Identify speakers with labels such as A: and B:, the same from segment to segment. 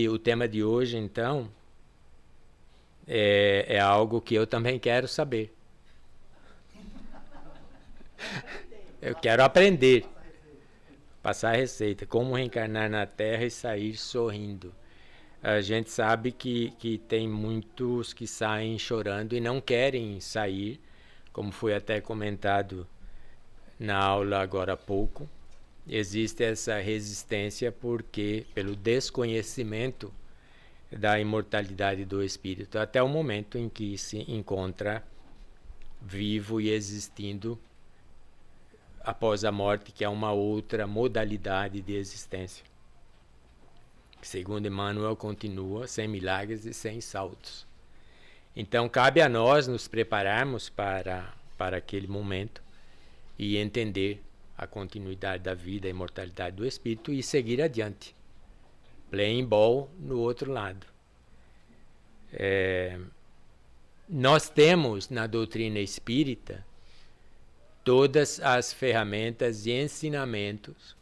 A: O tema de hoje, então, é algo que eu também quero saber. Eu quero aprender. Passar a receita. Como reencarnar na Terra e sair sorrindo. A gente sabe que tem muitos que saem chorando e não querem sair, como foi até comentado na aula agora há pouco. Existe essa resistência pelo desconhecimento da imortalidade do espírito, até o momento em que se encontra vivo e existindo após a morte, que é uma outra modalidade de existência. Segundo Emmanuel, continua sem milagres e sem saltos. Então, cabe a nós nos prepararmos para aquele momento e entender a continuidade da vida, a imortalidade do espírito e seguir adiante. Playing ball no outro lado. Nós temos na doutrina espírita todas as ferramentas e ensinamentos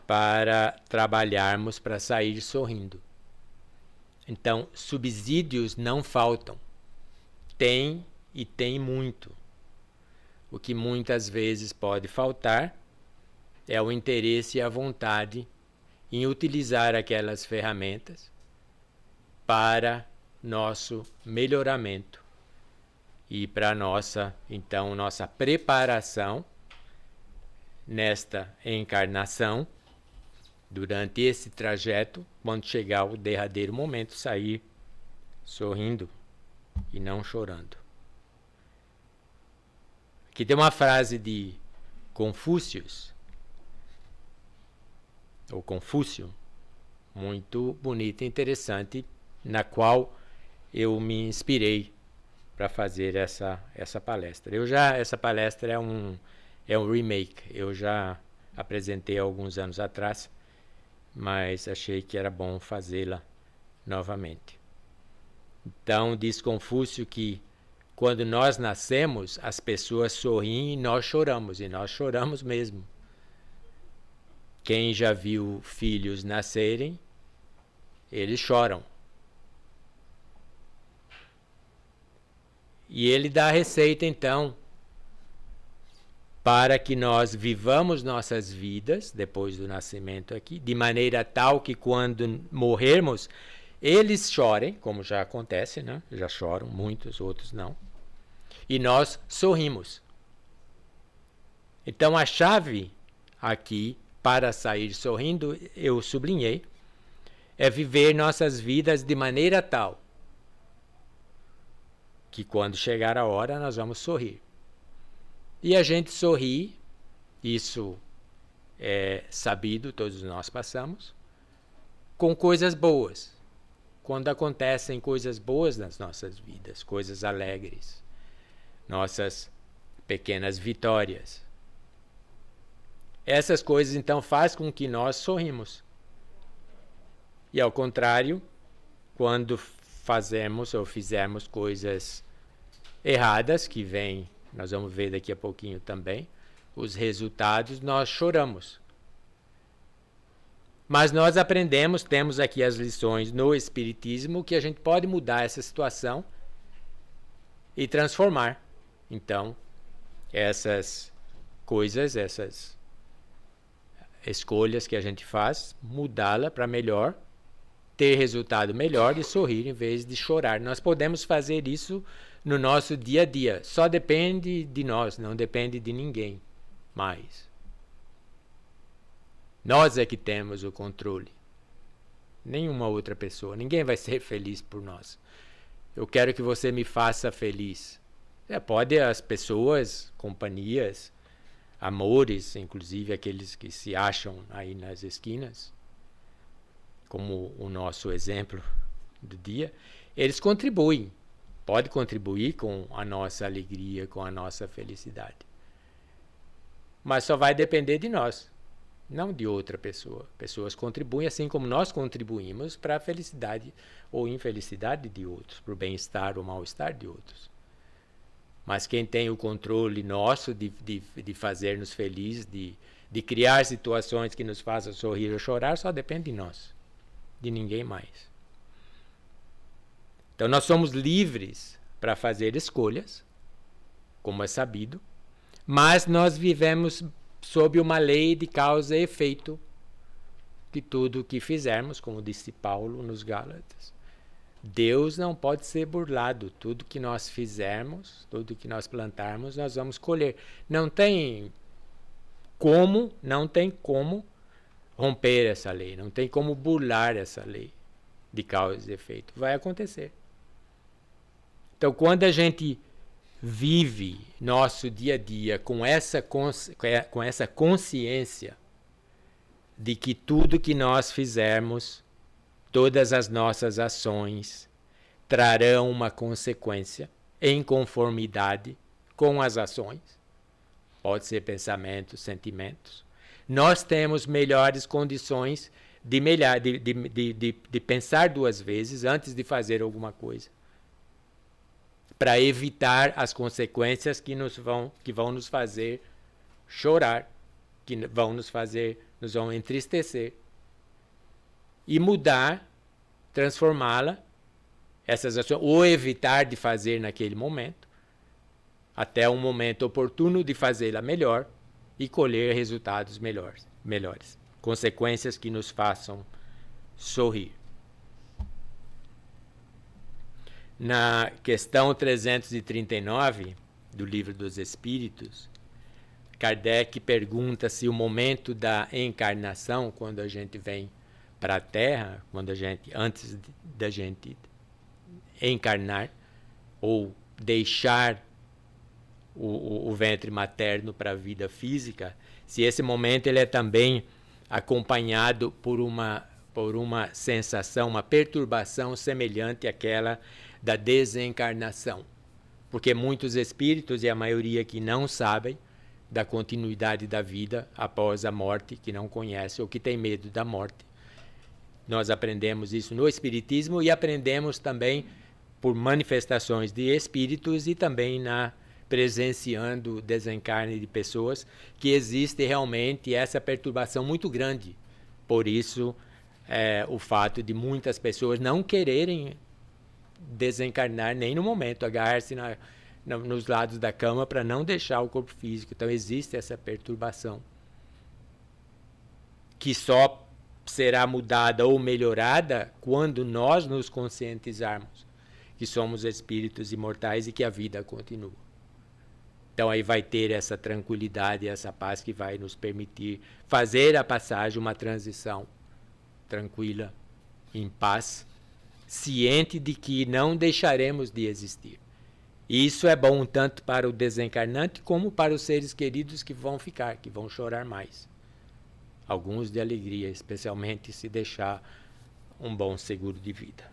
A: para trabalharmos para sair sorrindo. Então, subsídios não faltam. Tem e tem muito. O que muitas vezes pode faltar é o interesse e a vontade em utilizar aquelas ferramentas para nosso melhoramento e para nossa preparação nesta encarnação, durante esse trajeto, quando chegar o derradeiro momento, sair sorrindo e não chorando. Aqui tem uma frase de Confúcio, muito bonita e interessante, na qual eu me inspirei para fazer essa palestra. Essa palestra é um remake, eu já apresentei há alguns anos atrás, mas achei que era bom fazê-la novamente. Então, diz Confúcio que quando nós nascemos, as pessoas sorriem e nós choramos mesmo. Quem já viu filhos nascerem, eles choram. E ele dá a receita, então, para que nós vivamos nossas vidas, depois do nascimento aqui, de maneira tal que quando morrermos, eles chorem, como já acontece, né? Já choram, muitos, outros não. E nós sorrimos. Então a chave aqui, para sair sorrindo, eu sublinhei, é viver nossas vidas de maneira tal que quando chegar a hora nós vamos sorrir. E a gente sorri, isso é sabido, todos nós passamos, com coisas boas. Quando acontecem coisas boas nas nossas vidas, coisas alegres, nossas pequenas vitórias. Essas coisas então fazem com que nós sorrimos. E ao contrário, quando fazemos ou fizermos coisas erradas, que vem, nós vamos ver daqui a pouquinho também, os resultados, nós choramos. Mas nós aprendemos, temos aqui as lições no Espiritismo, que a gente pode mudar essa situação e transformar. Então, essas coisas, essas escolhas que a gente faz, mudá-la para melhor, ter resultado melhor e sorrir em vez de chorar. Nós podemos fazer isso no nosso dia a dia. Só depende de nós, não depende de ninguém mais. Nós é que temos o controle. Nenhuma outra pessoa. Ninguém vai ser feliz por nós. Eu quero que você me faça feliz. Pode as pessoas, companhias, amores, inclusive aqueles que se acham aí nas esquinas, como o nosso exemplo do dia, eles contribuem. Pode contribuir com a nossa alegria, com a nossa felicidade. Mas só vai depender de nós, não de outra pessoa. Pessoas contribuem assim como nós contribuímos para a felicidade ou infelicidade de outros, para o bem-estar ou mal-estar de outros. Mas quem tem o controle nosso de fazer-nos felizes, de criar situações que nos façam sorrir ou chorar, só depende de nós. de ninguém mais. Então nós somos livres para fazer escolhas, como é sabido, mas nós vivemos sob uma lei de causa e efeito de tudo o que fizermos, como disse Paulo nos Gálatas. Deus não pode ser burlado. Tudo que nós fizermos, tudo que nós plantarmos, nós vamos colher. Não tem como romper essa lei, não tem como burlar essa lei de causa e efeito. Vai acontecer. Então, quando a gente vive nosso dia a dia com essa consciência de que tudo que nós fizermos, todas as nossas ações trarão uma consequência em conformidade com as ações, pode ser pensamentos, sentimentos, nós temos melhores condições de pensar duas vezes antes de fazer alguma coisa, para evitar as consequências que vão nos fazer chorar, que nos vão entristecer, e mudar, transformá-la, essas ações, ou evitar de fazer naquele momento, até um momento oportuno de fazê-la melhor e colher resultados melhores, consequências que nos façam sorrir. Na questão 339 do Livro dos Espíritos, Kardec pergunta se o momento da encarnação, quando a gente vem para a Terra, antes da gente encarnar ou deixar o ventre materno para a vida física, se esse momento ele é também acompanhado por uma sensação, uma perturbação semelhante àquela da desencarnação. Porque muitos espíritos, e a maioria que não sabem da continuidade da vida após a morte, que não conhece ou que tem medo da morte. Nós aprendemos isso no Espiritismo e aprendemos também por manifestações de espíritos e também presenciando o desencarne de pessoas, que existe realmente essa perturbação muito grande. Por isso, o fato de muitas pessoas não quererem desencarnar nem no momento, agarrar-se nos lados da cama para não deixar o corpo físico. Então existe essa perturbação que só será mudada ou melhorada quando nós nos conscientizarmos que somos espíritos imortais e que a vida continua. Então aí vai ter essa tranquilidade, essa paz que vai nos permitir fazer a passagem, uma transição tranquila, em paz, ciente de que não deixaremos de existir. E isso é bom tanto para o desencarnante como para os seres queridos que vão ficar, que vão chorar mais. Alguns de alegria, especialmente se deixar um bom seguro de vida.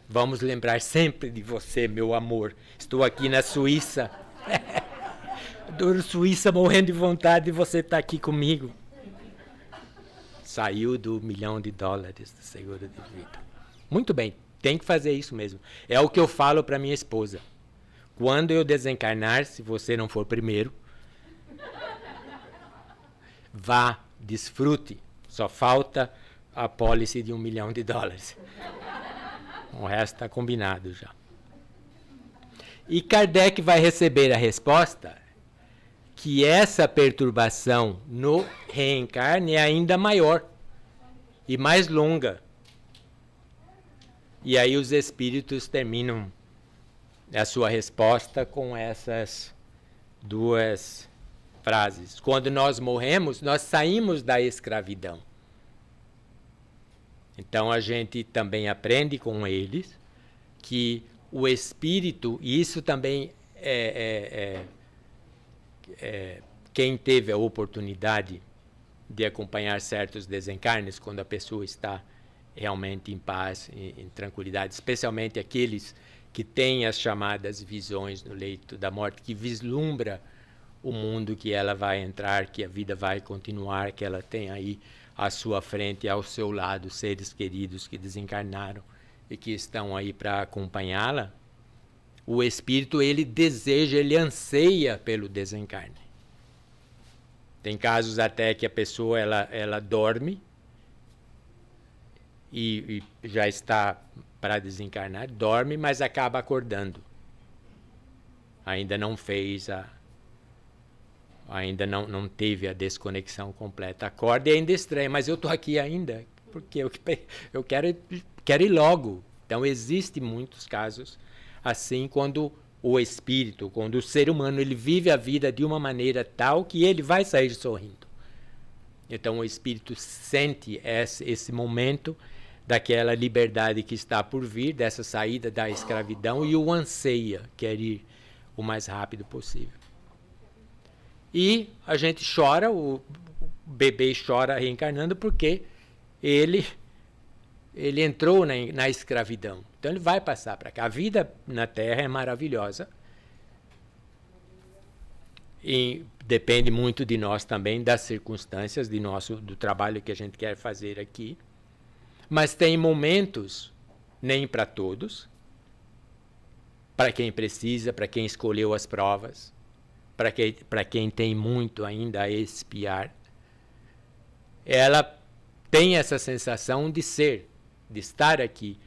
A: Vamos lembrar sempre de você, meu amor. Estou aqui na Suíça. Suíça morrendo de vontade de você estar aqui comigo. Saiu do $1 milhão do seguro de vida. Muito bem, tem que fazer isso mesmo. É o que eu falo para minha esposa. Quando eu desencarnar, se você não for primeiro, vá, desfrute. Só falta a pólice de $1 milhão. O resto está combinado já. E Kardec vai receber a resposta que essa perturbação no reencarne é ainda maior e mais longa. E aí os espíritos terminam a sua resposta com essas duas frases. Quando nós morremos, nós saímos da escravidão. Então a gente também aprende com eles que o espírito, e isso também quem teve a oportunidade de acompanhar certos desencarnes, quando a pessoa está realmente em paz, em tranquilidade, especialmente aqueles que têm as chamadas visões no leito da morte, que vislumbra o mundo que ela vai entrar, que a vida vai continuar, que ela tem aí à sua frente, ao seu lado, seres queridos que desencarnaram e que estão aí para acompanhá-la. O espírito, ele deseja, ele anseia pelo desencarne. Tem casos até que a pessoa ela dorme e já está para desencarnar, dorme, mas acaba acordando. Ainda não fez ainda não teve a desconexão completa. Acorda e ainda estranha, mas eu estou aqui ainda, porque eu quero ir logo. Então, existem muitos casos assim, quando o espírito, quando o ser humano, ele vive a vida de uma maneira tal que ele vai sair sorrindo. Então, o espírito sente esse momento daquela liberdade que está por vir, dessa saída da escravidão, e o anseia, quer ir o mais rápido possível. E a gente chora, o bebê chora reencarnando porque ele entrou na escravidão. Então ele vai passar para cá. A vida na Terra é maravilhosa. E depende muito de nós também, das circunstâncias, do trabalho que a gente quer fazer aqui. Mas tem momentos, nem para todos, para quem precisa, para quem escolheu as provas, para quem tem muito ainda a expiar. Ela tem essa sensação de estar aqui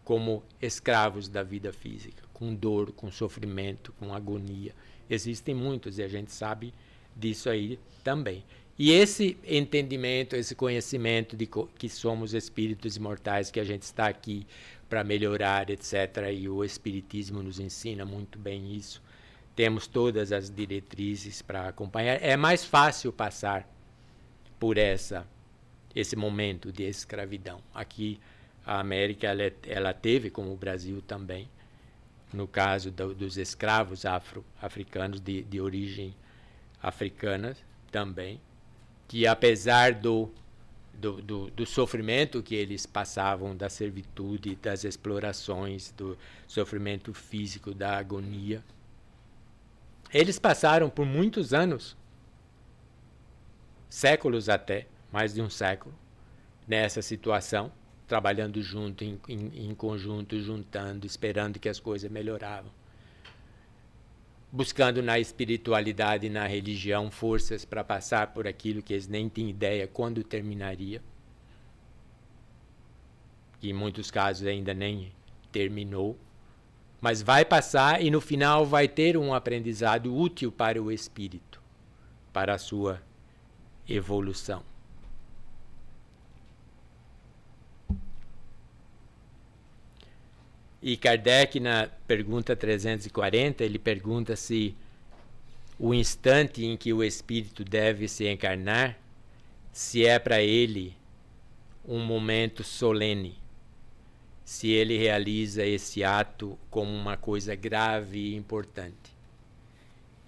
A: como escravos da vida física, com dor, com sofrimento, com agonia. Existem muitos e a gente sabe disso aí também. E esse entendimento, esse conhecimento de que somos espíritos imortais, que a gente está aqui para melhorar, etc., e o Espiritismo nos ensina muito bem isso. Temos todas as diretrizes para acompanhar. É mais fácil passar por esse momento de escravidão. Aqui, a América ela teve, como o Brasil também, no caso dos escravos africanos de origem africana também, que apesar do sofrimento que eles passavam, da servitude, das explorações, do sofrimento físico, da agonia, eles passaram por muitos anos, séculos até, mais de um século, nessa situação, trabalhando junto, em conjunto, juntando, esperando que as coisas melhoravam. Buscando na espiritualidade e na religião forças para passar por aquilo que eles nem tinham ideia quando terminaria. Que em muitos casos ainda nem terminou. Mas vai passar e no final vai ter um aprendizado útil para o espírito, para a sua evolução. E Kardec, na pergunta 340, ele pergunta se o instante em que o espírito deve se encarnar, se é para ele um momento solene, se ele realiza esse ato como uma coisa grave e importante.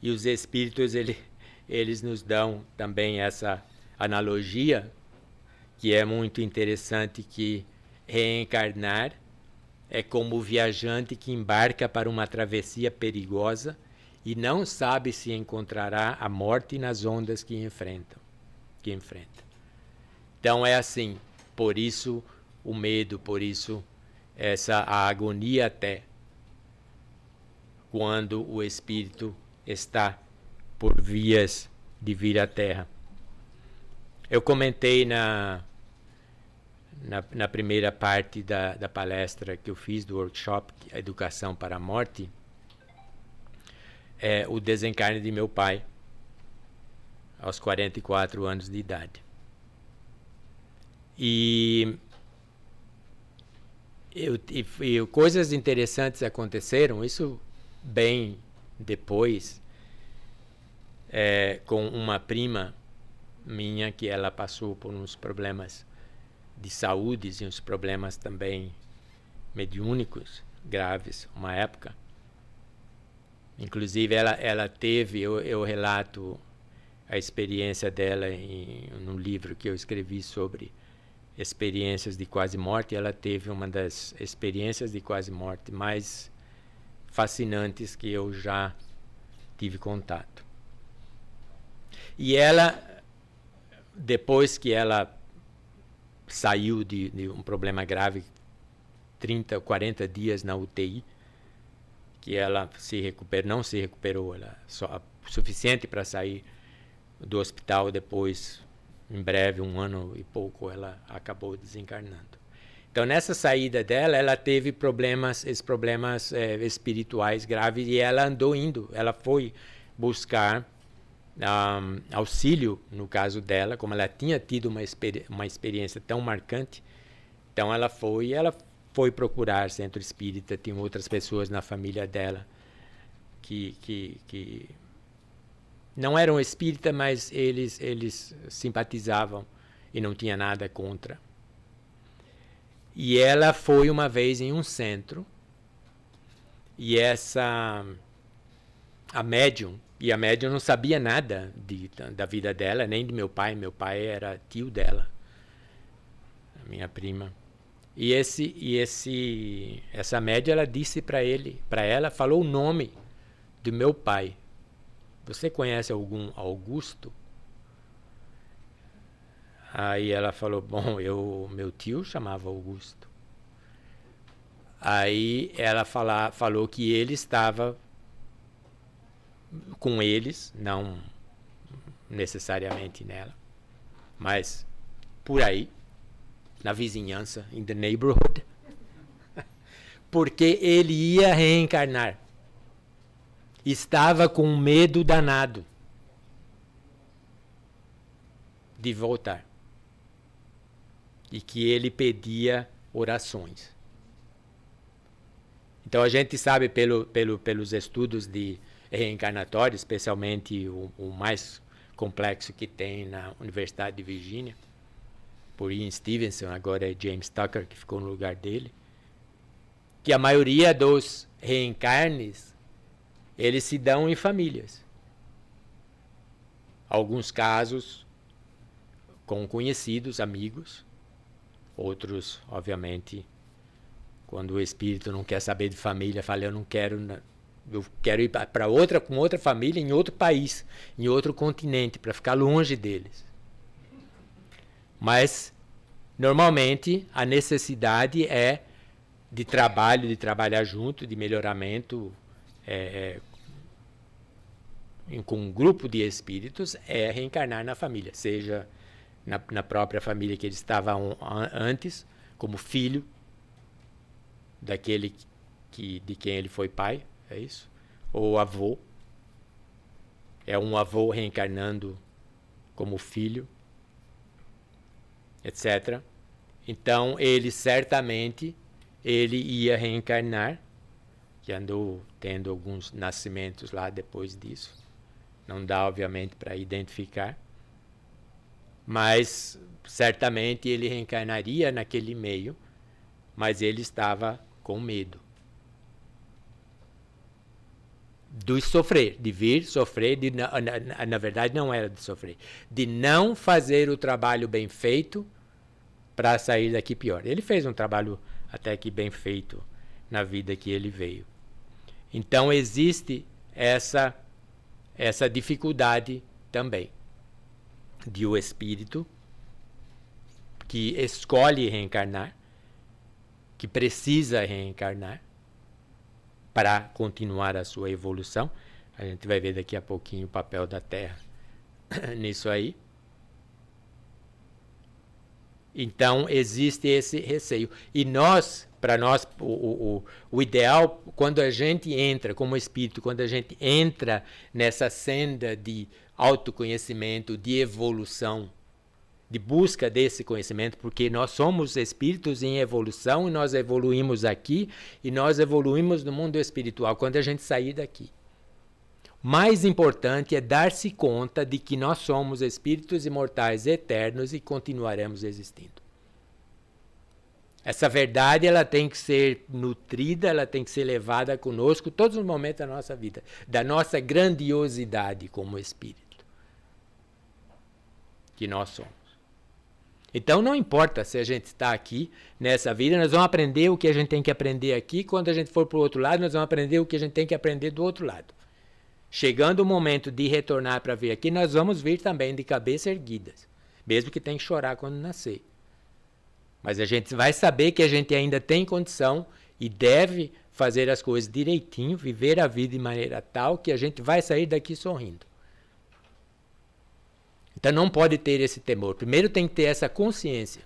A: E os espíritos, eles nos dão também essa analogia, que é muito interessante, que reencarnar é como o viajante que embarca para uma travessia perigosa e não sabe se encontrará a morte nas ondas que enfrenta. Então é assim, por isso o medo, por isso a agonia até, quando o espírito está por vias de vir à Terra. Eu comentei na primeira parte da palestra que eu fiz, do workshop, a Educação para a Morte, o desencarne de meu pai, aos 44 anos de idade. E coisas interessantes aconteceram, isso bem depois, com uma prima minha, que ela passou por uns problemas de saúde e uns problemas também mediúnicos graves, uma época. Inclusive ela teve, eu relato a experiência dela num livro que eu escrevi sobre experiências de quase morte. Ela teve uma das experiências de quase morte mais fascinantes que eu já tive contato. E ela, depois que ela saiu de um problema grave, 30 ou 40 dias na UTI, que ela não se recuperou, ela só suficiente para sair do hospital depois, em breve, 1 ano e pouco, ela acabou desencarnando. Então, nessa saída dela, ela teve esses problemas espirituais graves, e ela andou indo, ela foi buscar auxílio, no caso dela, como ela tinha tido uma experiência tão marcante. Então ela foi procurar centro espírita. Tinha outras pessoas na família dela que não eram espíritas, mas eles simpatizavam e não tinha nada contra. E ela foi uma vez em um centro, e a médium não sabia nada da vida dela, nem de meu pai. Meu pai era tio dela, a minha prima. E essa médium, ela disse para ela, falou o nome do meu pai. Você conhece algum Augusto? Aí ela falou, bom, meu tio chamava Augusto. Aí ela falou que ele estava com eles, não necessariamente nela, mas por aí, na vizinhança, in the neighborhood, porque ele ia reencarnar. Estava com medo danado de voltar. E que ele pedia orações. Então a gente sabe pelos estudos de reencarnatório, especialmente o mais complexo que tem na Universidade de Virgínia, por Ian Stevenson, agora é James Tucker que ficou no lugar dele, que a maioria dos reencarnes, eles se dão em famílias. Alguns casos com conhecidos, amigos, outros, obviamente, quando o espírito não quer saber de família, fala, eu quero ir para com outra família, em outro país, em outro continente, para ficar longe deles. Mas, normalmente, a necessidade é de trabalho, de trabalhar junto, de melhoramento, com um grupo de espíritos, é reencarnar na família, seja na própria família que ele estava antes, como filho daquele de quem ele foi pai, é isso? Ou avô, é um avô reencarnando como filho, etc. Então ele certamente ia reencarnar, que andou tendo alguns nascimentos lá depois disso. Não dá, obviamente, para identificar, mas certamente ele reencarnaria naquele meio, mas ele estava com medo de sofrer, de vir sofrer, na verdade não era de sofrer, de não fazer o trabalho bem feito para sair daqui pior. Ele fez um trabalho até que bem feito na vida que ele veio. Então existe essa dificuldade também de o espírito que escolhe reencarnar, que precisa reencarnar para continuar a sua evolução. A gente vai ver daqui a pouquinho o papel da Terra nisso aí. Então existe esse receio. E para nós, o ideal, quando a gente entra como espírito, quando a gente entra nessa senda de autoconhecimento, de evolução, de busca desse conhecimento, porque nós somos espíritos em evolução e nós evoluímos aqui e nós evoluímos no mundo espiritual quando a gente sair daqui. Mais importante é dar-se conta de que nós somos espíritos imortais eternos e continuaremos existindo. Essa verdade, ela tem que ser nutrida, ela tem que ser levada conosco todos os momentos da nossa vida, da nossa grandiosidade como espírito que nós somos. Então não importa se a gente está aqui nessa vida, nós vamos aprender o que a gente tem que aprender aqui, quando a gente for para o outro lado, nós vamos aprender o que a gente tem que aprender do outro lado. Chegando o momento de retornar para vir aqui, nós vamos vir também de cabeça erguida, mesmo que tenha que chorar quando nascer. Mas a gente vai saber que a gente ainda tem condição e deve fazer as coisas direitinho, viver a vida de maneira tal que a gente vai sair daqui sorrindo. Então não pode ter esse temor. Primeiro tem que ter essa consciência.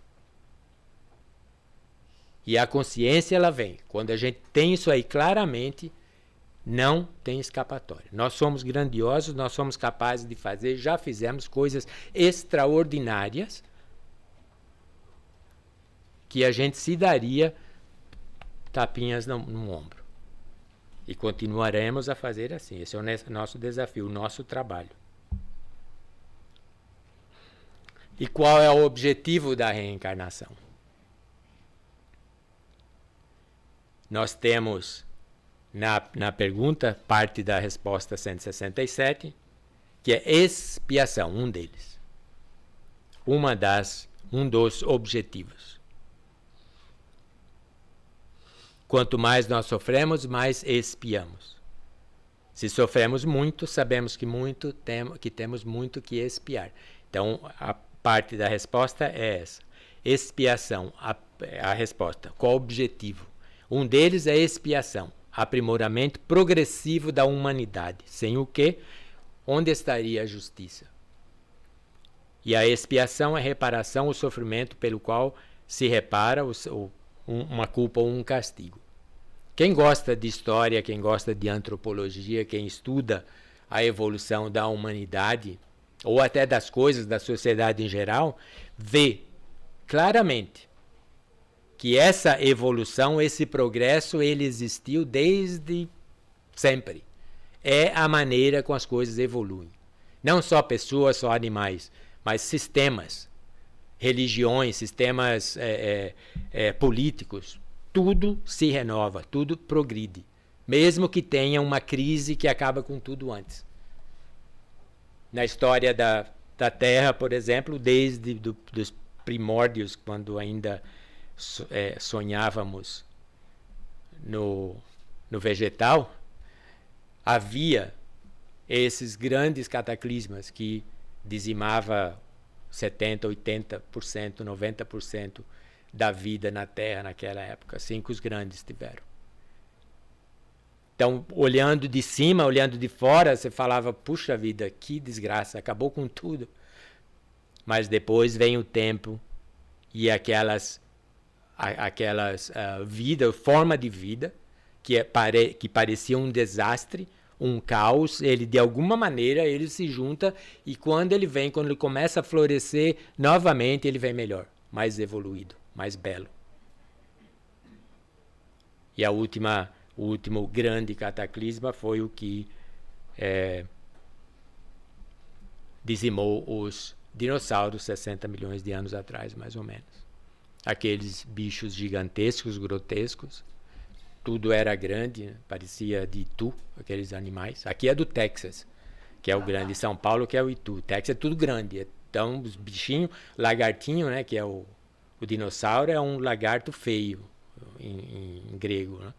A: E a consciência ela vem. Quando a gente tem isso aí claramente, não tem escapatória. Nós somos grandiosos, nós somos capazes de fazer, já fizemos coisas extraordinárias que a gente se daria tapinhas no ombro. E continuaremos a fazer assim. Esse é o nosso desafio, o nosso trabalho. E qual é o objetivo da reencarnação? Nós temos na pergunta, parte da resposta 167, que é expiação, um deles. Um dos objetivos. Quanto mais nós sofremos, mais expiamos. Se sofremos muito, sabemos que temos muito que expiar. Então, a parte da resposta é essa. Expiação, a resposta. Qual o objetivo? Um deles é expiação, aprimoramento progressivo da humanidade. Sem o que, onde estaria a justiça? E a expiação é reparação, o sofrimento pelo qual se repara uma culpa ou um castigo. Quem gosta de história, quem gosta de antropologia, quem estuda a evolução da humanidade, ou até das coisas, da sociedade em geral, vê claramente que essa evolução, esse progresso, ele existiu desde sempre. É a maneira como as coisas evoluem. Não só pessoas, só animais, mas sistemas, religiões, sistemas políticos. Tudo se renova, tudo progride. Mesmo que tenha uma crise que acaba com tudo antes. Na história da Terra, por exemplo, desde dos primórdios, quando ainda sonhávamos no vegetal, havia esses grandes cataclismas que dizimava 70%, 80%, 90% da vida na Terra naquela época, assim que os grandes tiveram. Então, olhando de cima, olhando de fora, você falava, puxa vida, que desgraça, acabou com tudo. Mas depois vem o tempo e aquelas forma de vida que parecia um desastre, um caos, ele de alguma maneira ele se junta e quando ele começa a florescer novamente, ele vem melhor, mais evoluído, mais belo. E o último grande cataclisma foi o que dizimou os dinossauros 60 milhões de anos atrás, mais ou menos. Aqueles bichos gigantescos, grotescos, tudo era grande, né? Parecia de Itu, aqueles animais. Aqui é do Texas, que é o grande, São Paulo que é o Itu. Texas é tudo grande, então os bichinhos, lagartinho, né, que é o dinossauro, é um lagarto feio, em grego, né?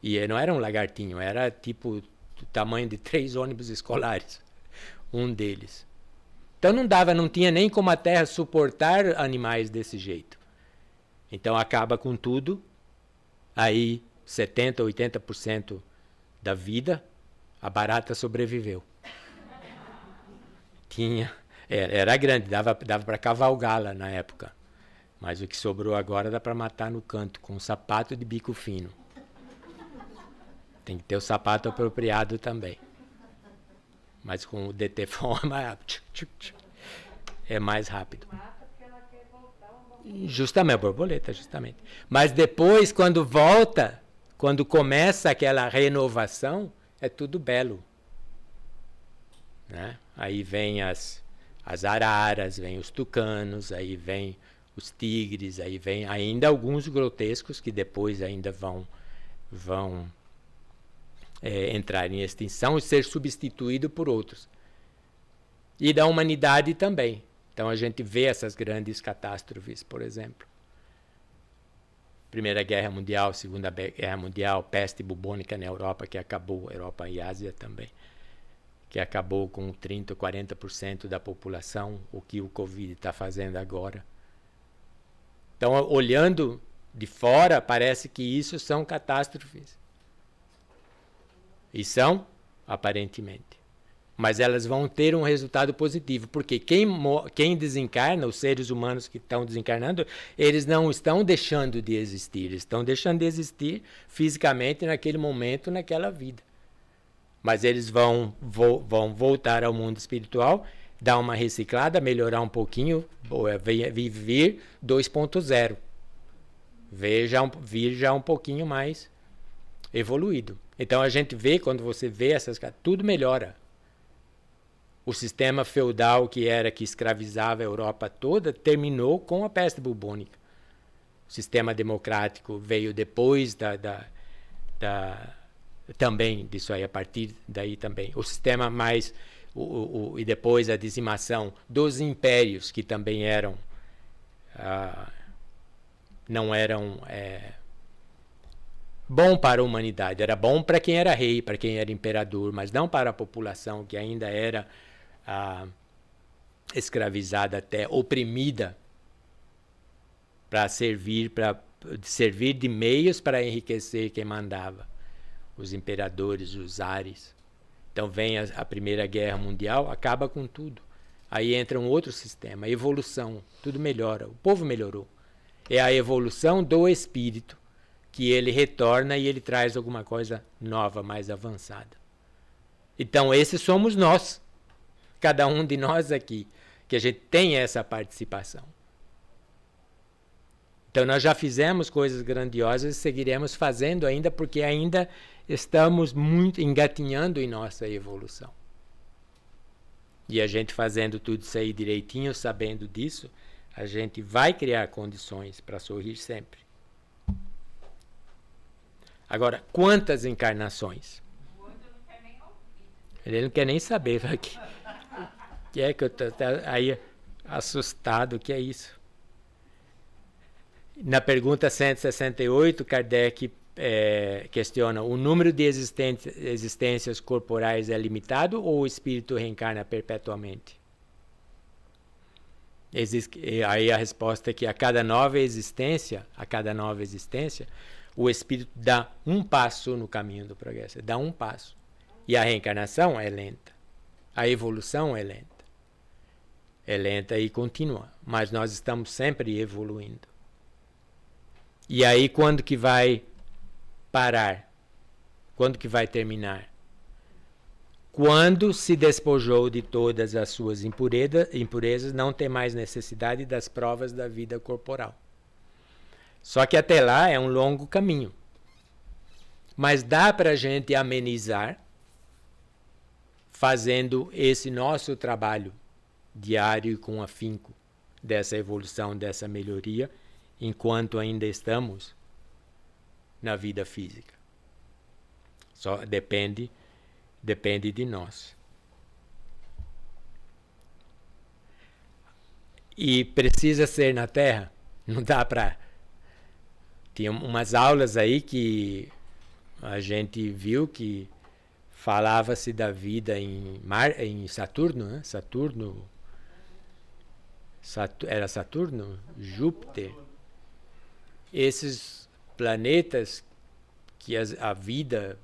A: E não era um lagartinho, era tipo do tamanho de 3 ônibus escolares, um deles. Então não tinha nem como a Terra suportar animais desse jeito. Então acaba com tudo, aí 70%, 80% da vida, a barata sobreviveu. Era grande, dava para cavalgá-la na época. Mas o que sobrou agora dá para matar no canto, com um sapato de bico fino. Tem que ter o sapato apropriado também. Mas com o DT-FON é mais rápido. Justamente, a borboleta, justamente. Mas depois, quando volta, quando começa aquela renovação, é tudo belo. Né? Aí vem as araras, vem os tucanos, aí vem os tigres, aí vem ainda alguns grotescos que depois ainda vão entrar em extinção e ser substituídos por outros. E da humanidade também. Então a gente vê essas grandes catástrofes, por exemplo. Primeira Guerra Mundial, Segunda Guerra Mundial, peste bubônica na Europa, que acabou, Europa e Ásia também, que acabou com 30%, 40% da população, o que o Covid está fazendo agora. Então, olhando de fora, parece que isso são catástrofes. E são, aparentemente. mas elas vão ter um resultado positivo, porque quem desencarna, os seres humanos que estão desencarnando, eles não estão deixando de existir, eles estão deixando de existir fisicamente naquele momento, naquela vida. Mas eles vão voltar ao mundo espiritual, dar uma reciclada, melhorar um pouquinho, vir 2.0. Vir já um pouquinho mais evoluído. Então a gente vê, quando você vê essas coisas, tudo melhora. O sistema feudal que escravizava a Europa toda terminou com a peste bubônica. O sistema democrático veio depois também disso aí, a partir daí também. O sistema mais... e depois a dizimação dos impérios, que também eram... não eram... bom para a humanidade. Era bom para quem era rei, para quem era imperador, mas não para a população que ainda era escravizada, até oprimida, para servir de meios para enriquecer quem mandava. Os imperadores, os zares. Então vem a Primeira Guerra Mundial, acaba com tudo. Aí entra um outro sistema, a evolução, tudo melhora, o povo melhorou. É a evolução do espírito, que ele retorna e ele traz alguma coisa nova, mais avançada. Então esses somos nós, cada um de nós aqui, que a gente tem essa participação. Então nós já fizemos coisas grandiosas e seguiremos fazendo ainda, porque ainda estamos muito engatinhando em nossa evolução. E a gente fazendo tudo isso aí direitinho, sabendo disso, a gente vai criar condições para sorrir sempre. Agora, quantas encarnações? Ele não quer nem saber. Que é que eu estou aí assustado, que é isso? Na pergunta 168, Kardec questiona: o número de existências corporais é limitado ou o espírito reencarna perpetuamente? Aí a resposta é que a cada nova existência, o espírito dá um passo no caminho do progresso, dá um passo. E a reencarnação é lenta, a evolução é lenta. É lenta e contínua, mas nós estamos sempre evoluindo. E aí quando que vai parar? Quando que vai terminar? Quando se despojou de todas as suas impurezas, não tem mais necessidade das provas da vida corporal. Só que até lá é um longo caminho. Mas dá para a gente amenizar fazendo esse nosso trabalho diário e com afinco dessa evolução, dessa melhoria, enquanto ainda estamos na vida física. Só depende de nós. E precisa ser na Terra? Não dá para... Tinha umas aulas aí que a gente viu que falava-se da vida em Saturno, né? Era Saturno? Júpiter. Esses planetas que a vida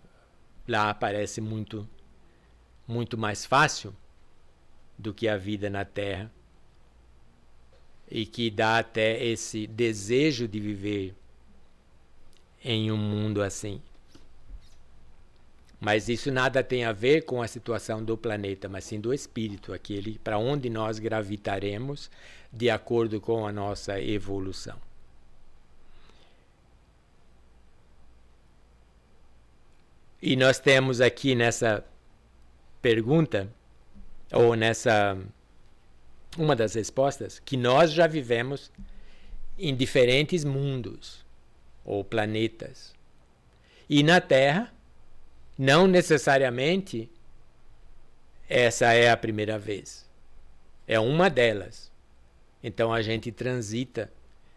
A: lá parece muito, muito mais fácil do que a vida na Terra, e que dá até esse desejo de viver em um mundo assim. Mas isso nada tem a ver com a situação do planeta, mas sim do espírito, aquele para onde nós gravitaremos de acordo com a nossa evolução. E nós temos aqui nessa pergunta, ou nessa uma das respostas, que nós já vivemos em diferentes mundos ou planetas. E na Terra, não necessariamente essa é a primeira vez. É uma delas. Então a gente transita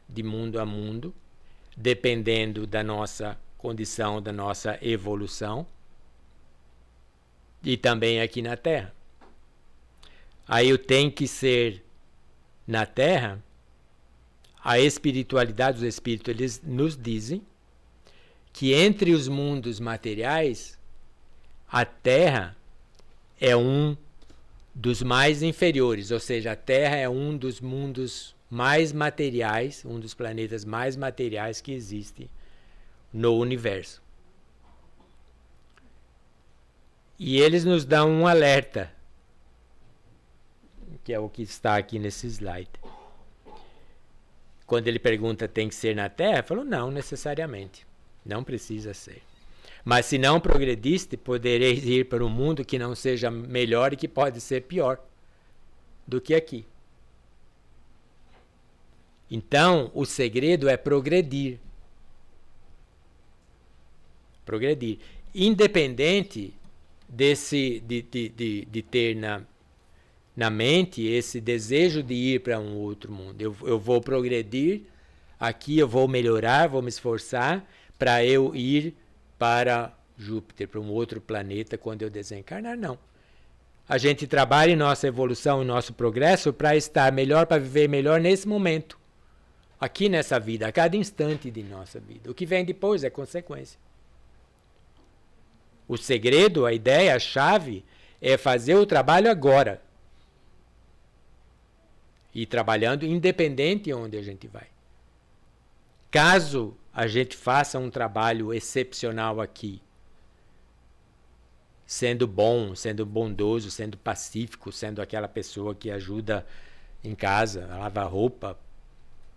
A: de mundo a mundo, dependendo da nossa condição, da nossa evolução, e também aqui na Terra. Aí o tem que ser na Terra, a espiritualidade, os espíritos, eles nos dizem que entre os mundos materiais, a Terra é um dos mais inferiores, ou seja, a Terra é um dos mundos mais materiais, um dos planetas mais materiais que existe no universo. E eles nos dão um alerta, que é o que está aqui nesse slide. Quando ele pergunta, tem que ser na Terra? Falou, não necessariamente, não precisa ser. Mas se não progrediste, podereis ir para um mundo que não seja melhor e que pode ser pior do que aqui. Então, o segredo é progredir. Progredir. Independente de ter na mente esse desejo de ir para um outro mundo. Eu vou progredir, aqui eu vou melhorar, vou me esforçar para eu ir para Júpiter, para um outro planeta quando eu desencarnar, não. A gente trabalha em nossa evolução, em nosso progresso para estar melhor, para viver melhor nesse momento. Aqui nessa vida, a cada instante de nossa vida. O que vem depois é consequência. O segredo, a ideia, a chave é fazer o trabalho agora. E trabalhando independente de onde a gente vai. Caso a gente faça um trabalho excepcional aqui, sendo bom, sendo bondoso, sendo pacífico, sendo aquela pessoa que ajuda em casa, lava roupa,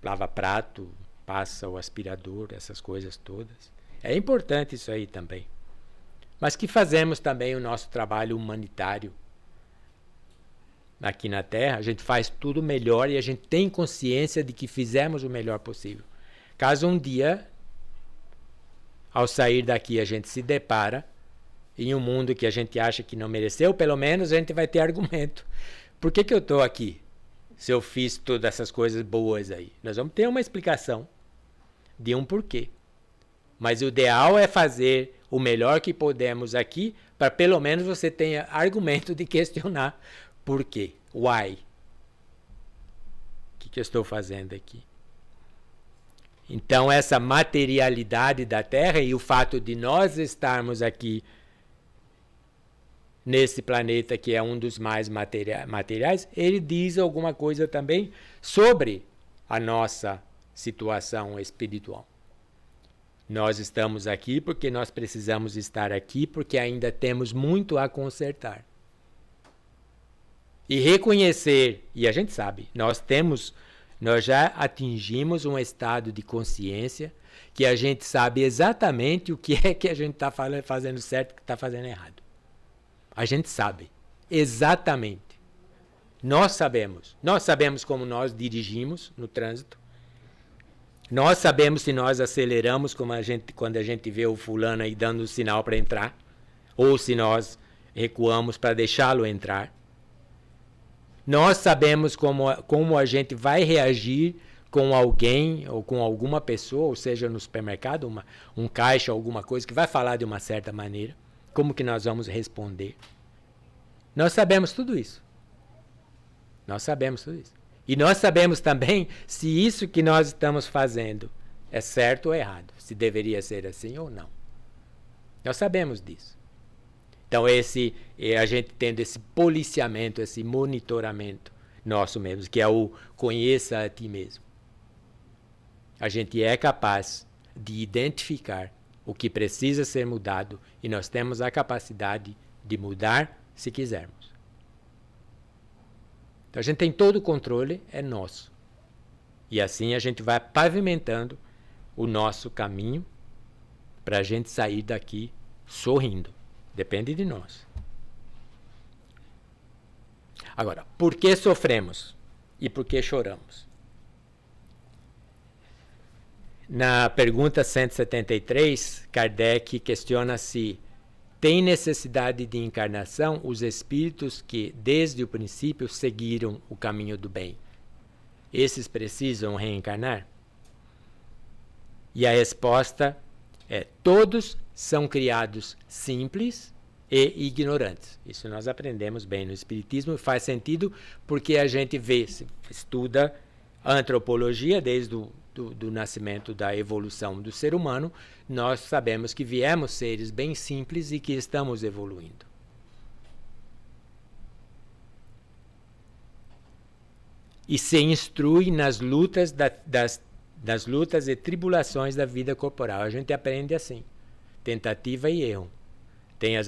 A: lava prato, passa o aspirador, essas coisas todas. É importante isso aí também. Mas que fazemos também o nosso trabalho humanitário aqui na Terra, a gente faz tudo melhor e a gente tem consciência de que fizemos o melhor possível. Caso um dia, ao sair daqui, a gente se depara em um mundo que a gente acha que não mereceu, pelo menos a gente vai ter argumento. Por que eu estou aqui? Se eu fiz todas essas coisas boas aí. Nós vamos ter uma explicação de um porquê. Mas o ideal é fazer o melhor que podemos aqui, para pelo menos você tenha argumento de questionar por quê. Why? O que eu estou fazendo aqui? Então, essa materialidade da Terra e o fato de nós estarmos aqui nesse planeta que é um dos mais materiais, ele diz alguma coisa também sobre a nossa situação espiritual. Nós estamos aqui porque nós precisamos estar aqui porque ainda temos muito a consertar. E reconhecer, e a gente sabe, nós já atingimos um estado de consciência que a gente sabe exatamente o que é que a gente está fazendo certo e o que está fazendo errado. A gente sabe, exatamente. Nós sabemos como nós dirigimos no trânsito. Nós sabemos se nós aceleramos quando a gente vê o fulano aí dando o sinal para entrar, ou se nós recuamos para deixá-lo entrar. Nós sabemos como a gente vai reagir com alguém ou com alguma pessoa, ou seja, no supermercado, um caixa, alguma coisa que vai falar de uma certa maneira. Como que nós vamos responder? Nós sabemos tudo isso. Nós sabemos tudo isso. E nós sabemos também se isso que nós estamos fazendo é certo ou errado, se deveria ser assim ou não. Nós sabemos disso. Então, a gente tendo esse policiamento, esse monitoramento nosso mesmo, que é o conheça a ti mesmo. A gente é capaz de identificar o que precisa ser mudado e nós temos a capacidade de mudar se quisermos. Então a gente tem todo o controle, é nosso. E assim a gente vai pavimentando o nosso caminho para a gente sair daqui sorrindo. Depende de nós. Agora, por que sofremos e por que choramos? Na pergunta 173, Kardec questiona se tem necessidade de encarnação os espíritos que, desde o princípio, seguiram o caminho do bem. Esses precisam reencarnar? E a resposta é: todos são criados simples e ignorantes. Isso nós aprendemos bem no Espiritismo, faz sentido porque a gente estuda a antropologia desde do nascimento, da evolução do ser humano. Nós sabemos que viemos seres bem simples e que estamos evoluindo. e se instrui nas lutas das lutas e tribulações da vida corporal. A gente aprende assim, tentativa e erro. Tem as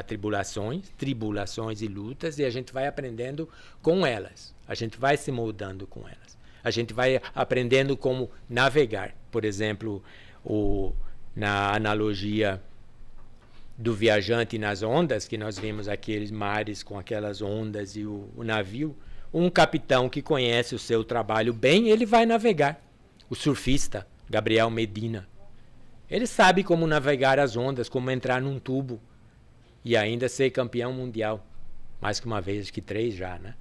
A: tribulações e lutas, e a gente vai aprendendo com elas. A gente vai se moldando com elas. A gente vai aprendendo como navegar. Por exemplo, na analogia do viajante nas ondas, que nós vimos aqueles mares com aquelas ondas e o navio, um capitão que conhece o seu trabalho bem, ele vai navegar. O surfista, Gabriel Medina, ele sabe como navegar as ondas, como entrar num tubo e ainda ser campeão mundial. Mais que uma vez, acho que 3 já, né?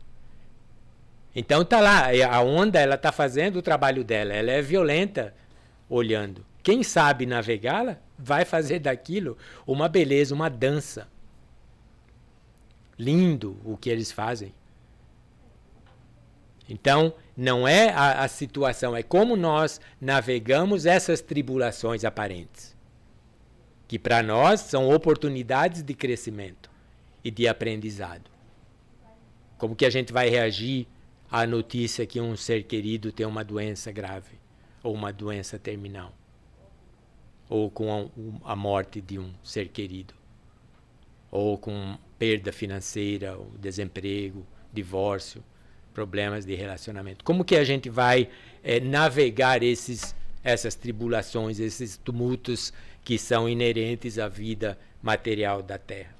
A: Então tá lá, a onda, ela tá fazendo o trabalho dela, ela é violenta olhando. Quem sabe navegá-la vai fazer daquilo uma beleza, uma dança. Lindo o que eles fazem. Então, não é a situação, é como nós navegamos essas tribulações aparentes, que para nós são oportunidades de crescimento e de aprendizado. Como que a gente vai reagir à notícia que um ser querido tem uma doença grave, ou uma doença terminal, ou com a morte de um ser querido, ou com perda financeira, ou desemprego, divórcio, problemas de relacionamento. Como que a gente vai navegar essas tribulações, esses tumultos que são inerentes à vida material da Terra?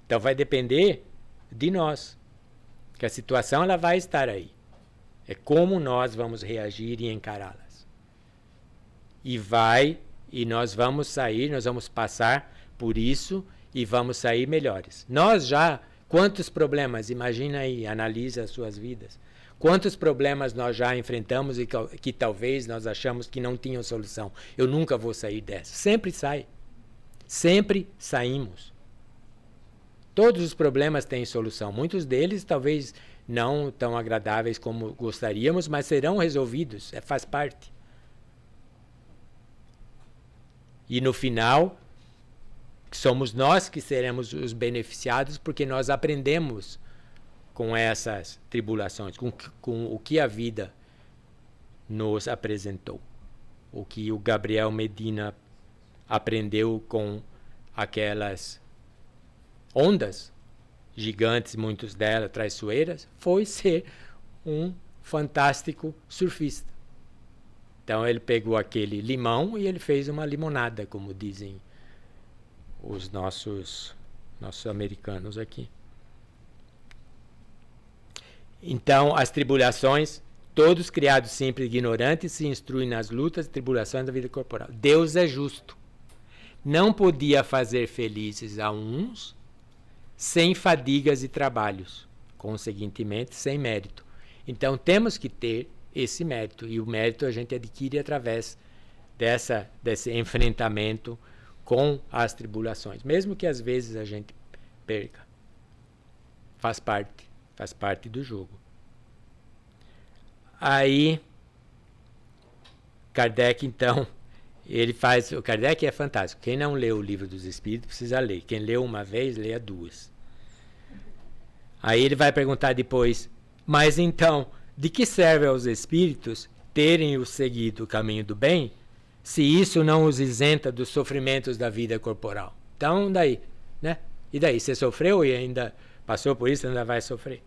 A: Então vai depender de nós, que a situação ela vai estar aí. É como nós vamos reagir e encará-las. E nós vamos sair, nós vamos passar por isso e vamos sair melhores. Nós já, quantos problemas, imagina aí, analisa as suas vidas. Quantos problemas nós já enfrentamos e que talvez nós achamos que não tinham solução. Eu nunca vou sair dessa. Sempre sai. Sempre saímos. Todos os problemas têm solução. Muitos deles talvez não tão agradáveis como gostaríamos, mas serão resolvidos. Faz parte. E no final, somos nós que seremos os beneficiados porque nós aprendemos com essas tribulações, com o que a vida nos apresentou. O que o Gabriel Medina aprendeu com aquelas ondas gigantes, muitas delas traiçoeiras, foi ser um fantástico surfista. Então ele pegou aquele limão e ele fez uma limonada, como dizem os nossos americanos aqui. Então, as tribulações, todos criados simples e ignorantes, se instruem nas lutas e tribulações da vida corporal. Deus é justo. Não podia fazer felizes a uns sem fadigas e trabalhos, conseguintemente, sem mérito. Então, temos que ter esse mérito, e o mérito a gente adquire através desse enfrentamento com as tribulações, mesmo que às vezes a gente perca. Faz parte do jogo. Aí, Kardec, então, o Kardec é fantástico. Quem não leu o Livro dos Espíritos precisa ler. Quem leu uma vez, leia 2. Aí ele vai perguntar depois, mas então, de que serve aos espíritos terem seguido o caminho do bem, se isso não os isenta dos sofrimentos da vida corporal? Então, daí, né? E daí, você sofreu e ainda passou por isso, ainda vai sofrer?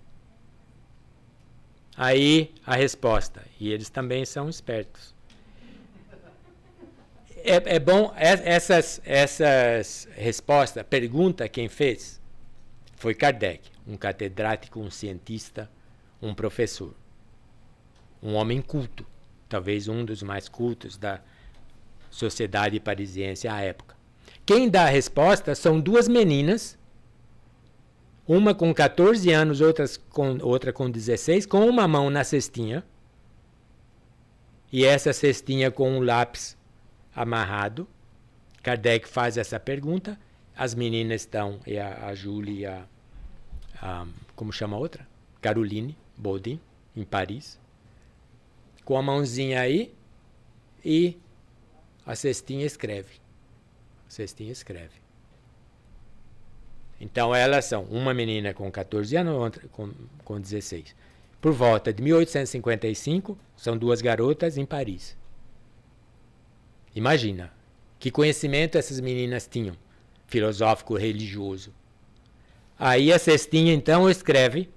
A: Aí, a resposta, e eles também são espertos. É bom, essas respostas, pergunta quem fez, foi Kardec, um catedrático, um cientista, um professor. Um homem culto, talvez um dos mais cultos da sociedade parisiense à época. Quem dá a resposta são 2 meninas, uma com 14 anos, outra com 16, com uma mão na cestinha, e essa cestinha com um lápis amarrado. Kardec faz essa pergunta, as meninas estão, a Julie e como chama a outra? Caroline Baudin, em Paris, com a mãozinha aí, e a cestinha escreve. Então elas são uma menina com 14 anos, outra com 16. por volta de 1855, são duas garotas em Paris. Imagina, que conhecimento essas meninas tinham, filosófico, religioso. Aí a cestinha, então, escreve,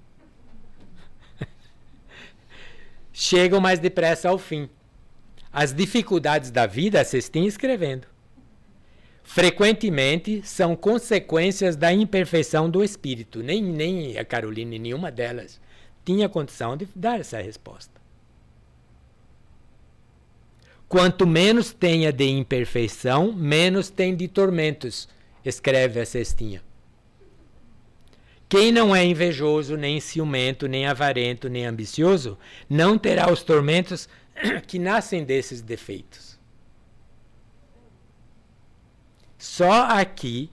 A: chegam mais depressa ao fim. As dificuldades da vida, a cestinha escrevendo, frequentemente são consequências da imperfeição do espírito. Nem a Caroline, nenhuma delas, tinha condição de dar essa resposta. Quanto menos tenha de imperfeição, menos tem de tormentos, escreve a cestinha. Quem não é invejoso, nem ciumento, nem avarento, nem ambicioso, não terá os tormentos que nascem desses defeitos. Só aqui,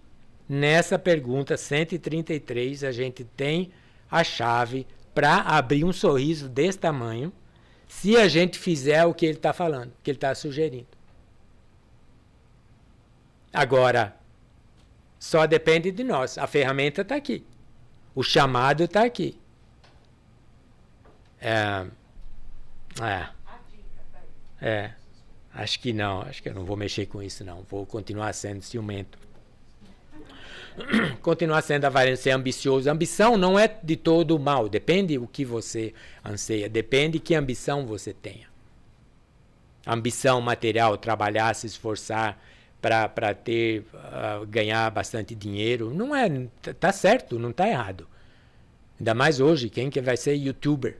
A: nessa pergunta 133, a gente tem a chave para abrir um sorriso desse tamanho, se a gente fizer o que ele está falando, o que ele está sugerindo. Agora, só depende de nós. A ferramenta está aqui. O chamado está aqui. Acho que não. Acho que eu não vou mexer com isso, não. Vou continuar sendo ciumento. Continuar sendo avarento, ser ambicioso. Ambição não é de todo mal. Depende do que você anseia. Depende que ambição você tenha. Ambição material, trabalhar, se esforçar para ter, ganhar bastante dinheiro. Não é, tá certo, não está errado. Ainda mais hoje, quem que vai ser youtuber?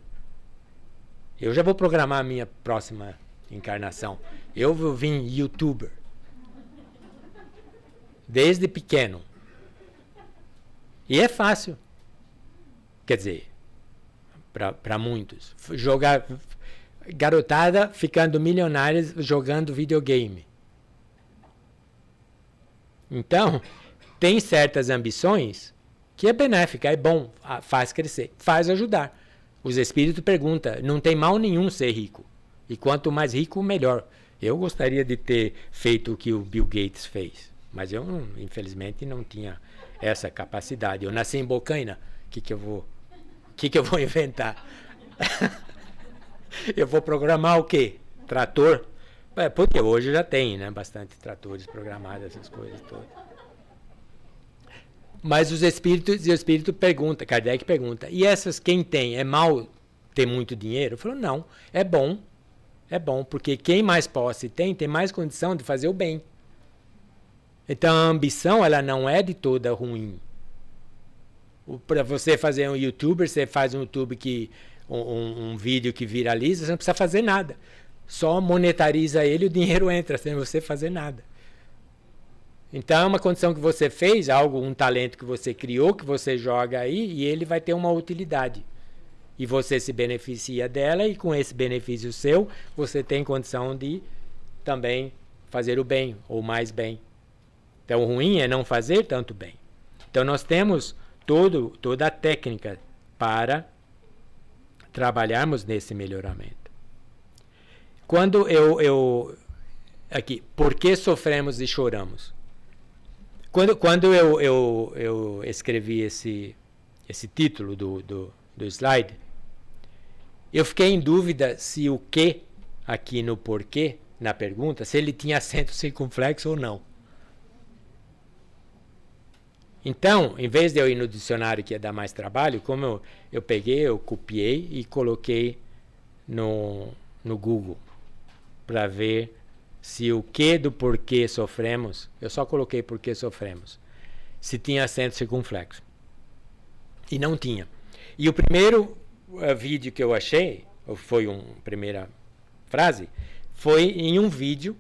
A: Eu já vou programar a minha próxima encarnação. Eu vou vir youtuber. Desde pequeno. E é fácil. Quer dizer, para muitos. Jogar garotada ficando milionárias jogando videogame. Então, tem certas ambições que é benéfica, é bom, faz crescer, faz ajudar. Os espíritos perguntam, não tem mal nenhum ser rico. E quanto mais rico, melhor. Eu gostaria de ter feito o que o Bill Gates fez. Mas eu, infelizmente, não tinha essa capacidade. Eu nasci em Bocaina. O que eu vou inventar? Eu vou programar o quê? Trator? Porque hoje já tem, né? Bastante tratores programados, essas coisas todas. Mas o espírito pergunta, Kardec pergunta, e essas quem tem? É mal ter muito dinheiro? Eu falo, não, é bom. É bom, porque quem mais posse tem mais condição de fazer o bem. Então a ambição, ela não é de toda ruim. Para você fazer um youtuber, você faz um YouTube um vídeo que viraliza, você não precisa fazer nada. Só monetariza ele e o dinheiro entra, sem você fazer nada. Então é uma condição que você fez, um talento que você criou, que você joga aí, e ele vai ter uma utilidade. E você se beneficia dela, e com esse benefício seu, você tem condição de também fazer o bem, ou mais bem. Então o ruim é não fazer tanto bem. Então nós temos toda a técnica para trabalharmos nesse melhoramento. Quando aqui, por que sofremos e choramos? Quando eu escrevi esse título do slide, eu fiquei em dúvida se o que aqui no porquê, na pergunta, se ele tinha acento circunflexo ou não. Então, em vez de eu ir no dicionário, que ia dar mais trabalho, como eu peguei, eu copiei e coloquei no Google para ver se o que do porquê sofremos, eu só coloquei porquê sofremos, se tinha acento circunflexo. E não tinha. E o primeiro vídeo que eu achei, foi uma primeira frase, foi em um vídeo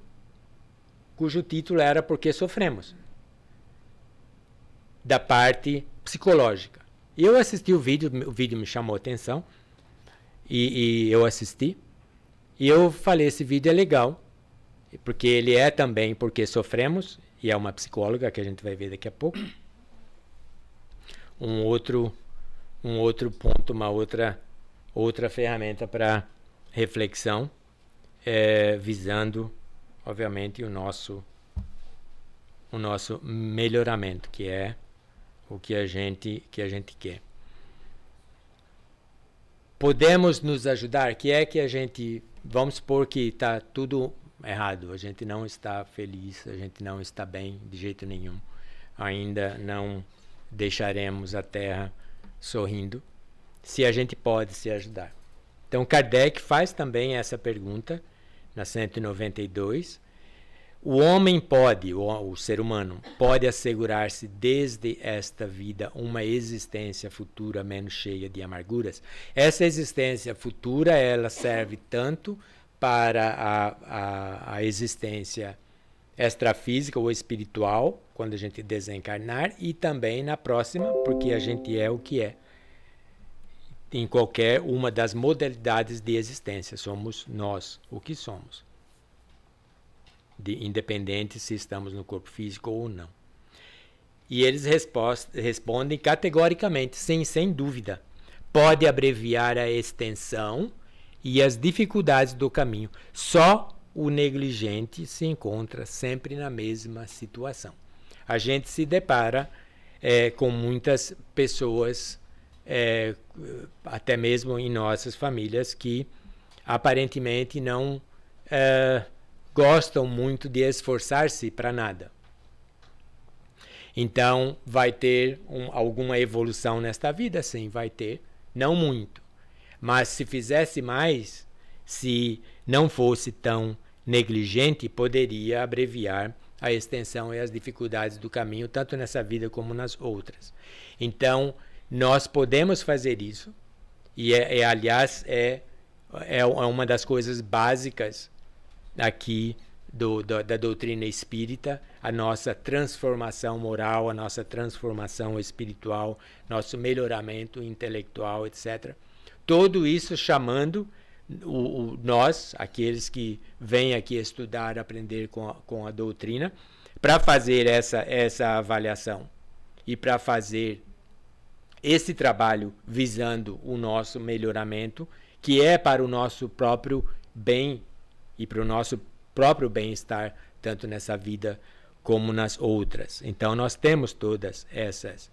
A: cujo título era Por que Sofremos? Da parte psicológica. E eu assisti o vídeo me chamou a atenção, e eu assisti, e eu falei, esse vídeo é legal, porque ele é também Porque Sofremos, e é uma psicóloga que a gente vai ver daqui a pouco. Um outro ponto, uma outra ferramenta para reflexão, visando, obviamente, o nosso melhoramento, que é o que a gente quer. podemos nos ajudar? Que é que a gente, vamos supor que está tudo errado, a gente não está feliz, a gente não está bem de jeito nenhum, ainda não deixaremos a Terra sorrindo, se a gente pode se ajudar. Então Kardec faz também essa pergunta na 192. O homem pode, o ser humano, pode assegurar-se desde esta vida uma existência futura menos cheia de amarguras? Essa existência futura, ela serve tanto para a existência extrafísica ou espiritual, quando a gente desencarnar, e também na próxima, porque a gente é o que é. Em qualquer uma das modalidades de existência, somos nós o que somos. Independente se estamos no corpo físico ou não. E eles respondem categoricamente, sim, sem dúvida. Pode abreviar a extensão e as dificuldades do caminho. Só o negligente se encontra sempre na mesma situação. A gente se depara com muitas pessoas, até mesmo em nossas famílias, que aparentemente não gostam muito de esforçar-se para nada. Então, vai ter alguma evolução nesta vida? Sim, vai ter. Não muito. Mas se fizesse mais, se não fosse tão negligente, poderia abreviar a extensão e as dificuldades do caminho, tanto nessa vida como nas outras. Então, nós podemos fazer isso, e aliás, é uma das coisas básicas aqui da doutrina espírita, a nossa transformação moral, a nossa transformação espiritual, nosso melhoramento intelectual, etc. Tudo isso chamando nós, aqueles que vêm aqui estudar, aprender com a doutrina, para fazer essa avaliação e para fazer esse trabalho visando o nosso melhoramento, que é para o nosso próprio bem e para o nosso próprio bem-estar, tanto nessa vida como nas outras. Então, nós temos todas essas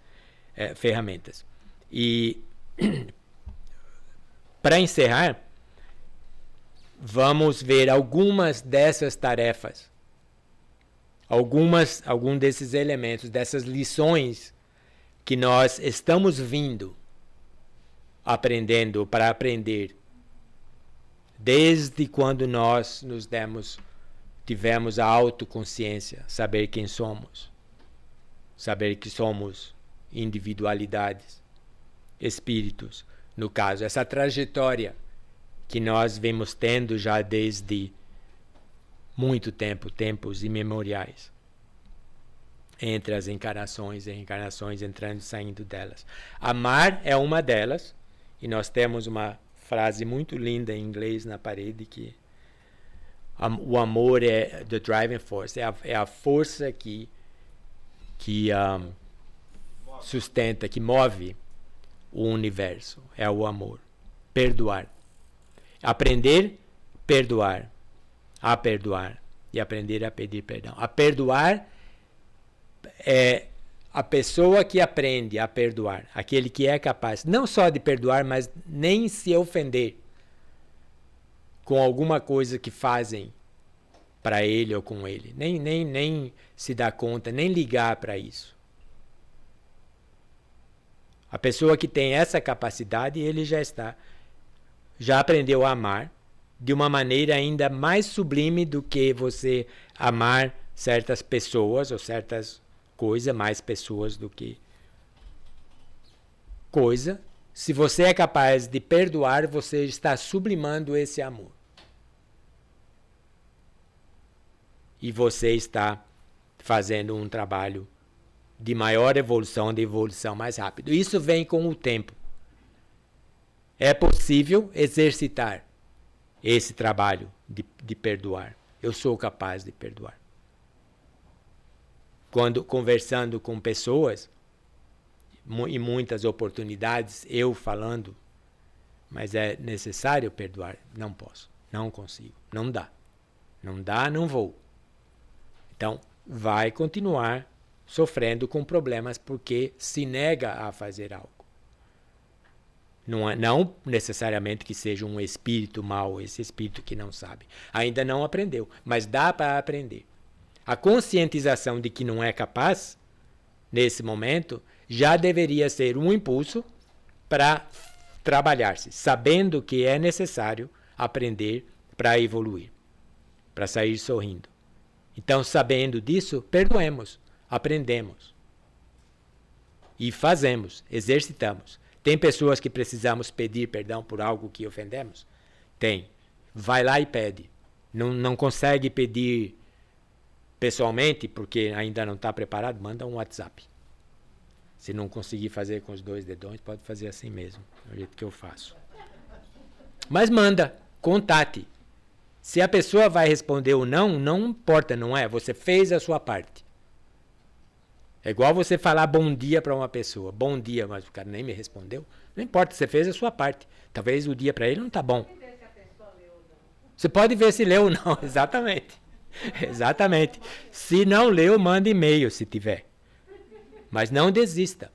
A: ferramentas. E, para encerrar, vamos ver algumas dessas tarefas, algum desses elementos, dessas lições que nós estamos vindo aprendendo para aprender desde quando nós tivemos a autoconsciência, saber quem somos, saber que somos individualidades, espíritos, no caso, essa trajetória que nós vemos tendo já desde muito tempo, tempos imemoriais, entre as encarnações e reencarnações, entrando e saindo delas. Amar é uma delas, e nós temos uma frase muito linda em inglês na parede, que o amor é the driving force, é a força que sustenta, que move o universo, é o amor. Perdoar. Aprender, perdoar. A perdoar. E aprender a pedir perdão. A perdoar é a pessoa que aprende a perdoar. Aquele que é capaz, não só de perdoar, mas nem se ofender com alguma coisa que fazem para ele ou com ele. Nem se dá conta, nem ligar para isso. A pessoa que tem essa capacidade, ele já aprendeu a amar de uma maneira ainda mais sublime do que você amar certas pessoas ou certas coisas, mais pessoas do que coisa. Se você é capaz de perdoar, você está sublimando esse amor. E você está fazendo um trabalho de maior evolução, de evolução mais rápido. Isso vem com o tempo. É possível exercitar esse trabalho de perdoar. Eu sou capaz de perdoar. Quando conversando com pessoas, em muitas oportunidades, eu falando, mas é necessário perdoar? Não posso, não consigo, não dá. Não dá, não vou. Então, vai continuar sofrendo com problemas porque se nega a fazer algo. Não necessariamente que seja um espírito mau, esse espírito que não sabe. Ainda não aprendeu, mas dá para aprender. A conscientização de que não é capaz, nesse momento, já deveria ser um impulso para trabalhar-se, sabendo que é necessário aprender para evoluir, para sair sorrindo. Então, sabendo disso, perdoemos, aprendemos. E fazemos, exercitamos. Tem pessoas que precisamos pedir perdão por algo que ofendemos? Tem. Vai lá e pede. Não consegue pedir pessoalmente, porque ainda não está preparado, manda um WhatsApp. Se não conseguir fazer com os 2 dedões, pode fazer assim mesmo, do jeito que eu faço. Mas manda, contate. Se a pessoa vai responder ou não, não importa, não é? Você fez a sua parte. É igual você falar bom dia para uma pessoa. Bom dia, mas o cara nem me respondeu. Não importa, você fez a sua parte. Talvez o dia para ele não está bom. Você pode ver se leu ou não, exatamente. Exatamente. Se não leu, manda e-mail se tiver. Mas não desista.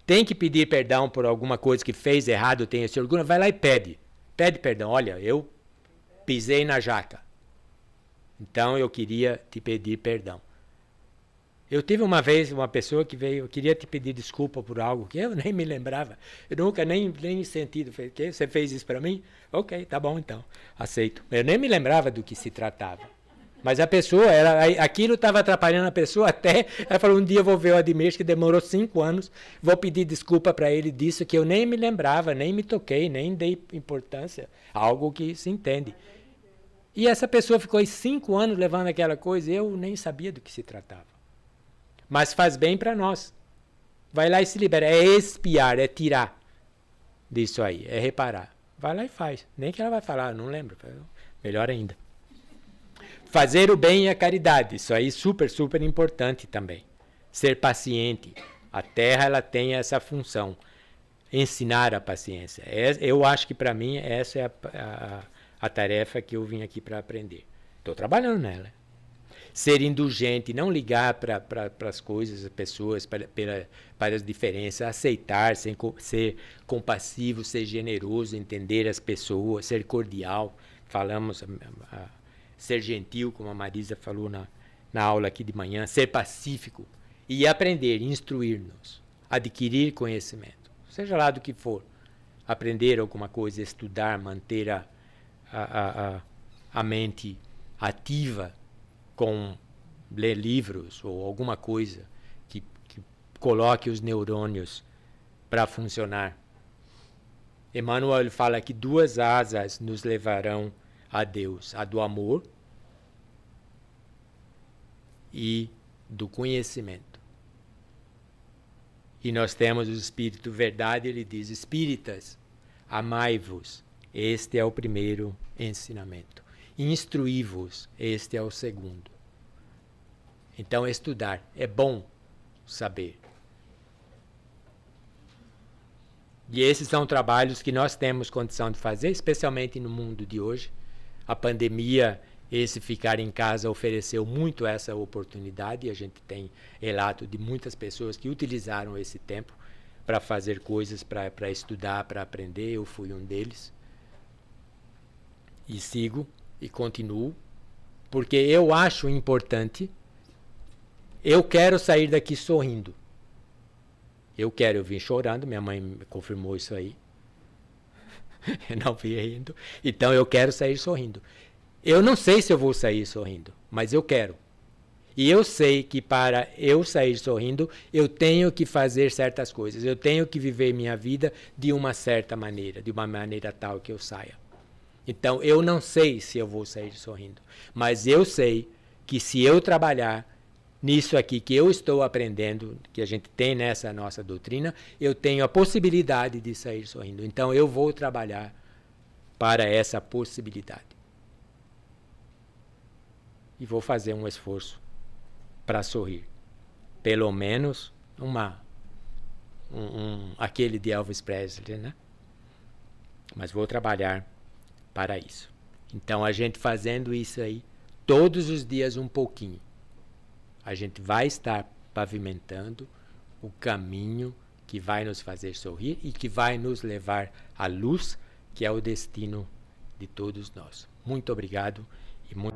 A: Tem que pedir perdão por alguma coisa que fez errado, tem esse orgulho, vai lá e pede. Pede perdão. Olha, eu pisei na jaca. Então eu queria te pedir perdão. Eu tive uma vez uma pessoa que veio, eu queria te pedir desculpa por algo que eu nem me lembrava. Eu nunca nem sentido. Você fez isso para mim? Ok, tá bom então. Aceito. Eu nem me lembrava do que se tratava. Mas a pessoa, aquilo estava atrapalhando a pessoa até. Ela falou: um dia eu vou ver o Ademir, que demorou 5 anos. Vou pedir desculpa para ele disso que eu nem me lembrava, nem me toquei, nem dei importância. Algo que se entende. E essa pessoa ficou 5 anos levando aquela coisa e eu nem sabia do que se tratava. Mas faz bem para nós. Vai lá e se libera. É expiar, é tirar disso aí, é reparar. Vai lá e faz. Nem que ela vai falar, não lembro. Melhor ainda. Fazer o bem e a caridade. Isso aí é super, super importante também. Ser paciente. A Terra ela tem essa função. Ensinar a paciência. Eu acho que para mim essa é a tarefa que eu vim aqui para aprender. Estou trabalhando nela. Ser indulgente, não ligar para as coisas, as pessoas, para as diferenças, aceitar, ser compassivo, ser generoso, entender as pessoas, ser cordial. Falamos, ser gentil, como a Marisa falou na aula aqui de manhã, ser pacífico e aprender, instruir-nos, adquirir conhecimento, seja lá do que for, aprender alguma coisa, estudar, manter a mente ativa, com ler livros ou alguma coisa que coloque os neurônios para funcionar. Emmanuel fala que 2 asas nos levarão a Deus: a do amor e do conhecimento. E nós temos o Espírito Verdade, ele diz: espíritas, amai-vos, este é o primeiro ensinamento. Instruí-vos, este é o segundo. Então, estudar. É bom saber. E esses são trabalhos que nós temos condição de fazer, especialmente no mundo de hoje. A pandemia, esse ficar em casa, ofereceu muito essa oportunidade. E a gente tem relato de muitas pessoas que utilizaram esse tempo para fazer coisas, para estudar, para aprender. Eu fui um deles. E sigo. E continuo, porque eu acho importante, eu quero sair daqui sorrindo. Eu vim chorando, minha mãe me confirmou isso aí. Eu não vim rindo. Então eu quero sair sorrindo. Eu não sei se eu vou sair sorrindo, mas eu quero. E eu sei que para eu sair sorrindo, eu tenho que fazer certas coisas. Eu tenho que viver minha vida de uma certa maneira, de uma maneira tal que eu saia. Então, eu não sei se eu vou sair sorrindo, mas eu sei que se eu trabalhar nisso aqui que eu estou aprendendo, que a gente tem nessa nossa doutrina, eu tenho a possibilidade de sair sorrindo. Então, eu vou trabalhar para essa possibilidade. E vou fazer um esforço para sorrir. Pelo menos aquele de Elvis Presley, né? Mas vou trabalhar para isso. Então, a gente fazendo isso aí, todos os dias um pouquinho, a gente vai estar pavimentando o caminho que vai nos fazer sorrir e que vai nos levar à luz, que é o destino de todos nós. Muito obrigado e muito